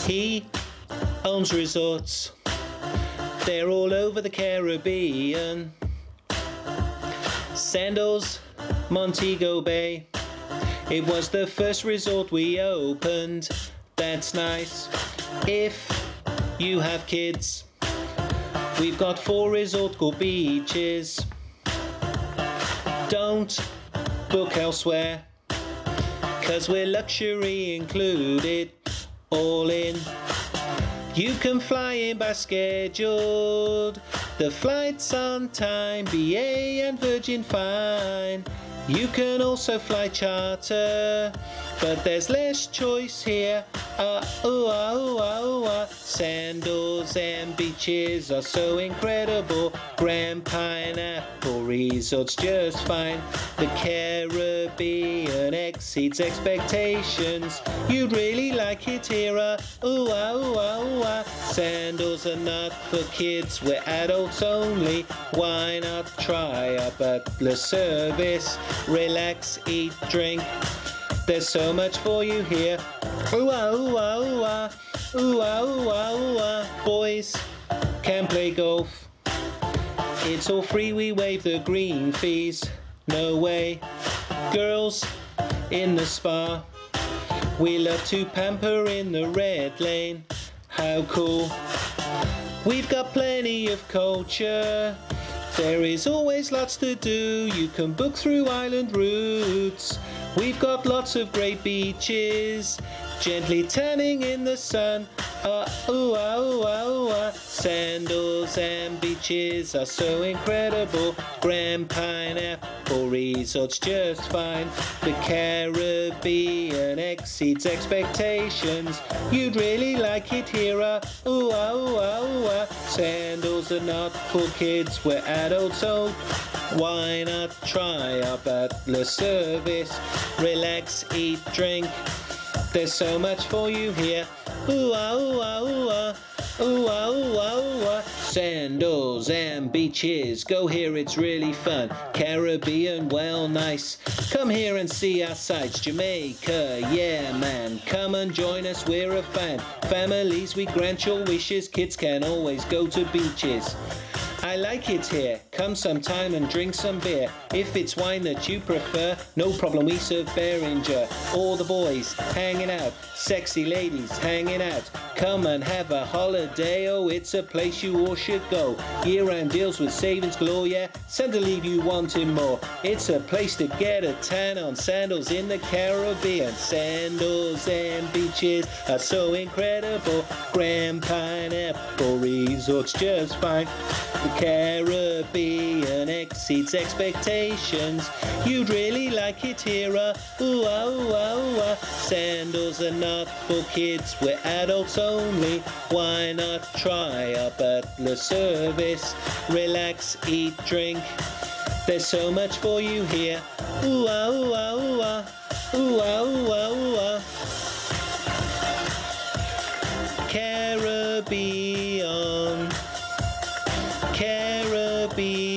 He owns resorts. They're all over the Caribbean. Sandals, Montego Bay. It was the first resort we opened. That's nice if you have kids. We've got 4 resort called beaches. Don't book elsewhere, 'cause we're luxury included, all in. You can fly in by scheduled. The flight's on time, BA and Virgin fine. You can also fly charter, but there's less choice here. Sandals and beaches are so incredible. Grand Pineapple Resort's just fine. The Caribbean exceeds expectations. You'd really like it here. Sandals are not for kids, we're adults only. Why not try our butler service? Relax, eat, drink. There's so much for you here. Boys can play golf. It's all free, we waive the green fees. No way. Girls in the spa. We love to pamper in the red lane. How cool. We've got plenty of culture. There is always lots to do. You can book through island routes. We've got lots of great beaches, gently tanning in the sun. Sandals and beaches are so incredible. Grand Pineapple Resort's just fine. The Caribbean exceeds expectations. You'd really like it here. Sandals are not for kids, we're adults, so why not try our butler service? Relax, eat, drink. There's so much for you here. Sandals and beaches, go here, it's really fun. Caribbean, well, nice. Come here and see our sights. Jamaica, yeah, man. Come and join us, we're a fan. Families, we grant your wishes. Kids can always go to beaches. I like it here. Come sometime and drink some beer. If it's wine that you prefer, no problem, we serve Beringer. All the boys hanging out, sexy ladies hanging out. Come and have a holiday, oh, it's a place you all should go. Year-round deals with savings galore, yeah, send to leave you wanting more. It's a place to get a tan on sandals in the Caribbean. Sandals and beaches are so incredible. Grand Pineapple Resort's just fine. The Caribbean exceeds expectations. You'd really like it here. Sandals are not for kids, we're adults only. Why not try our butler service? Relax, eat, drink. There's so much for you here. Caribbean. Caribbean.